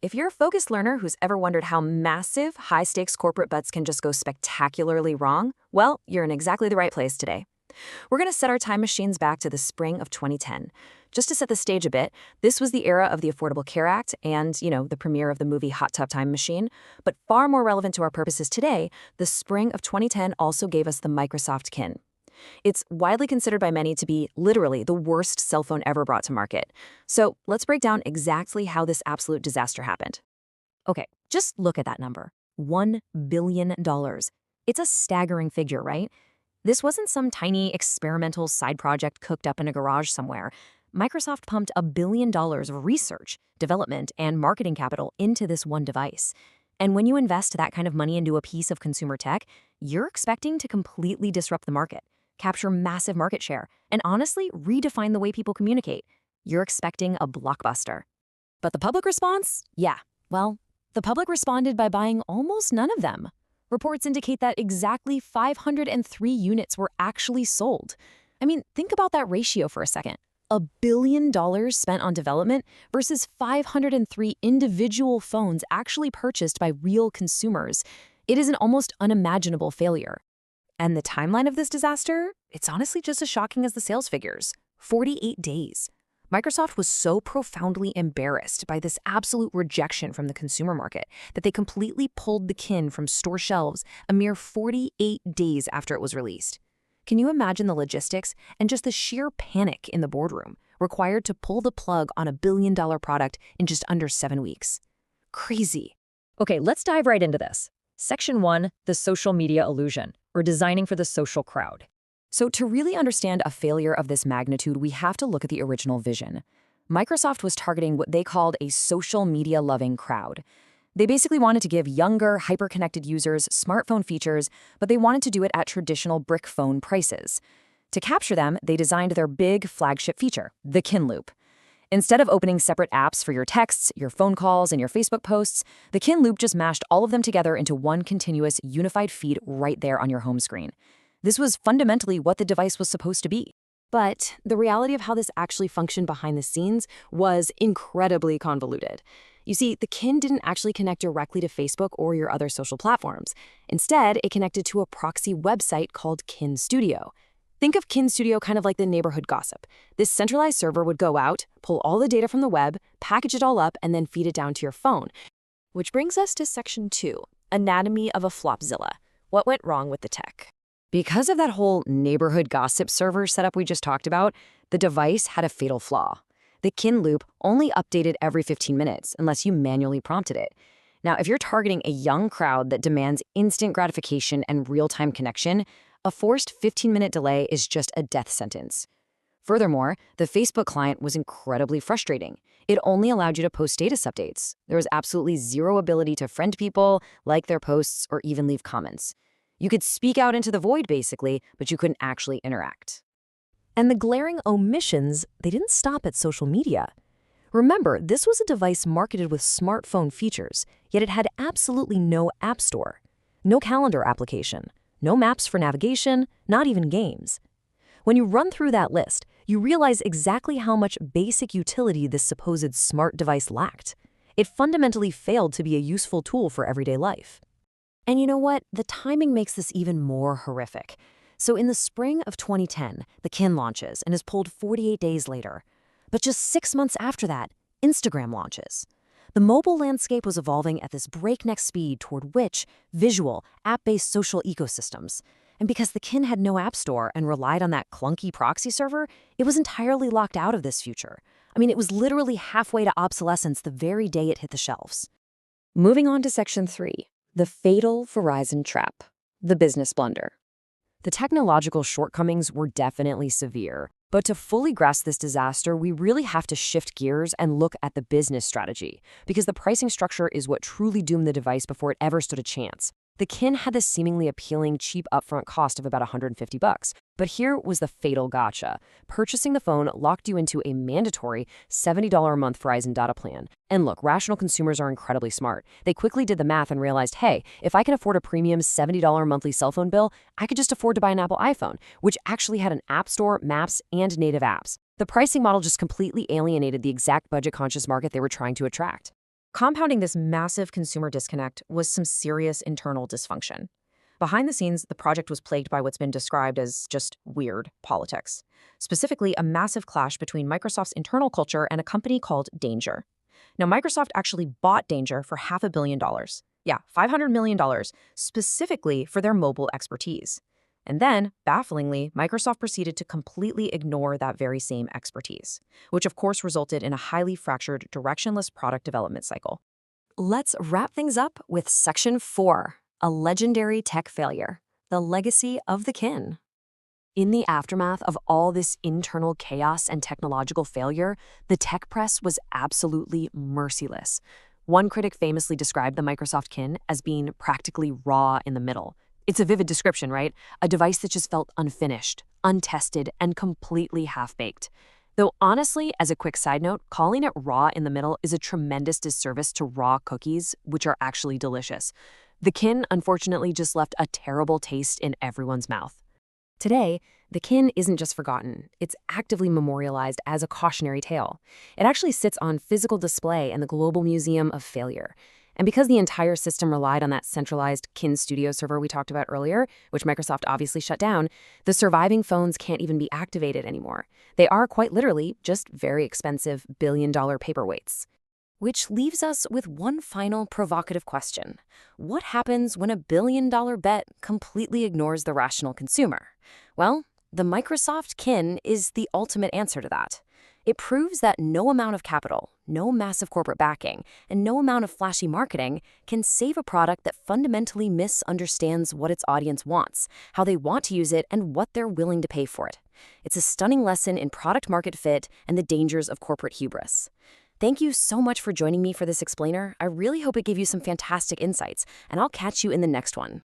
If you're a focused learner who's ever wondered how massive, high-stakes corporate bets can just go spectacularly wrong, well, you're in exactly the right place today. We're going to set our time machines back to the spring of 2010. Just to set the stage a bit, this was the era of the Affordable Care Act and, the premiere of the movie Hot Tub Time Machine. But far more relevant to our purposes today, the spring of 2010 also gave us the Microsoft Kin. It's widely considered by many to be literally the worst cell phone ever brought to market. So let's break down exactly how this absolute disaster happened. Okay, just look at that number. $1 billion. It's a staggering figure, right? This wasn't some tiny experimental side project cooked up in a garage somewhere. Microsoft pumped $1 billion of research, development, and marketing capital into this one device. And when you invest that kind of money into a piece of consumer tech, you're expecting to completely disrupt the market, capture massive market share, and honestly redefine the way people communicate. You're expecting a blockbuster. But the public response? Yeah, well, the public responded by buying almost none of them. Reports indicate that exactly 503 units were actually sold. I mean, think about that ratio for a second. $1 billion spent on development versus 503 individual phones actually purchased by real consumers. It is an almost unimaginable failure. And the timeline of this disaster? It's honestly just as shocking as the sales figures. 48 days. Microsoft was so profoundly embarrassed by this absolute rejection from the consumer market that they completely pulled the Kin from store shelves a mere 48 days after it was released. Can you imagine the logistics and just the sheer panic in the boardroom required to pull the plug on $1 billion product in just under 7 weeks? Crazy. Okay, let's dive right into this. Section 1, the social media illusion, or designing for the social crowd. So to really understand a failure of this magnitude, we have to look at the original vision. Microsoft was targeting what they called a social media-loving crowd. They basically wanted to give younger, hyper-connected users smartphone features, but they wanted to do it at traditional brick phone prices. To capture them, they designed their big flagship feature, the Kin Loop. Instead of opening separate apps for your texts, your phone calls, and your Facebook posts, the Kin Loop just mashed all of them together into one continuous, unified feed right there on your home screen. This was fundamentally what the device was supposed to be. But the reality of how this actually functioned behind the scenes was incredibly convoluted. You see, the Kin didn't actually connect directly to Facebook or your other social platforms. Instead, it connected to a proxy website called Kin Studio. Think of Kin Studio kind of like the neighborhood gossip. This centralized server would go out, pull all the data from the web, package it all up, and then feed it down to your phone. Which brings us to Section 2, Anatomy of a Flopzilla. What went wrong with the tech? Because of that whole neighborhood gossip server setup we just talked about, the device had a fatal flaw. The Kin Loop only updated every 15 minutes unless you manually prompted it. Now, if you're targeting a young crowd that demands instant gratification and real-time connection, a forced 15-minute delay is just a death sentence. Furthermore, the Facebook client was incredibly frustrating. It only allowed you to post status updates. There was absolutely zero ability to friend people, like their posts, or even leave comments. You could speak out into the void, basically, but you couldn't actually interact. And the glaring omissions, they didn't stop at social media. Remember, this was a device marketed with smartphone features, yet it had absolutely no app store, no calendar application, no maps for navigation, not even games. When you run through that list, you realize exactly how much basic utility this supposed smart device lacked. It fundamentally failed to be a useful tool for everyday life. And you know what? The timing makes this even more horrific. So in the spring of 2010, the Kin launches and is pulled 48 days later. But just 6 months after that, Instagram launches. The mobile landscape was evolving at this breakneck speed toward rich, visual, app-based social ecosystems. And because the Kin had no app store and relied on that clunky proxy server, it was entirely locked out of this future. I mean, it was literally halfway to obsolescence the very day it hit the shelves. Moving on to Section 3. The fatal Verizon trap, the business blunder. The technological shortcomings were definitely severe, but to fully grasp this disaster, we really have to shift gears and look at the business strategy, because the pricing structure is what truly doomed the device before it ever stood a chance. The Kin had the seemingly appealing cheap upfront cost of about $150, but here was the fatal gotcha. Purchasing the phone locked you into a mandatory $70 a month Verizon data plan. And look, rational consumers are incredibly smart. They quickly did the math and realized, hey, if I can afford a premium $70 monthly cell phone bill, I could just afford to buy an Apple iPhone, which actually had an app store, maps, and native apps. The pricing model just completely alienated the exact budget-conscious market they were trying to attract. Compounding this massive consumer disconnect was some serious internal dysfunction. Behind the scenes, the project was plagued by what's been described as just weird politics, specifically a massive clash between Microsoft's internal culture and a company called Danger. Now, Microsoft actually bought Danger for $500 million. Yeah, $500 million, specifically for their mobile expertise. And then, bafflingly, Microsoft proceeded to completely ignore that very same expertise, which of course resulted in a highly fractured, directionless product development cycle. Let's wrap things up with Section 4, a legendary tech failure, the legacy of the kin. In the aftermath of all this internal chaos and technological failure, the tech press was absolutely merciless. One critic famously described the Microsoft kin as being practically raw in the middle. It's a vivid description, right? A device that just felt unfinished, untested, and completely half-baked. Though honestly, as a quick side note, calling it raw in the middle is a tremendous disservice to raw cookies, which are actually delicious. The kin, unfortunately, just left a terrible taste in everyone's mouth. Today, the kin isn't just forgotten, it's actively memorialized as a cautionary tale. It actually sits on physical display in the Global Museum of Failure. And because the entire system relied on that centralized kin studio server we talked about earlier, which Microsoft obviously shut down, the surviving phones can't even be activated anymore. They are quite literally just very expensive billion-dollar paperweights. Which leaves us with one final provocative question. What happens when a billion-dollar bet completely ignores the rational consumer? Well, the Microsoft kin is the ultimate answer to that. It proves that no amount of capital, no massive corporate backing, and no amount of flashy marketing can save a product that fundamentally misunderstands what its audience wants, how they want to use it, and what they're willing to pay for it. It's a stunning lesson in product market fit and the dangers of corporate hubris. Thank you so much for joining me for this explainer. I really hope it gave you some fantastic insights, and I'll catch you in the next one.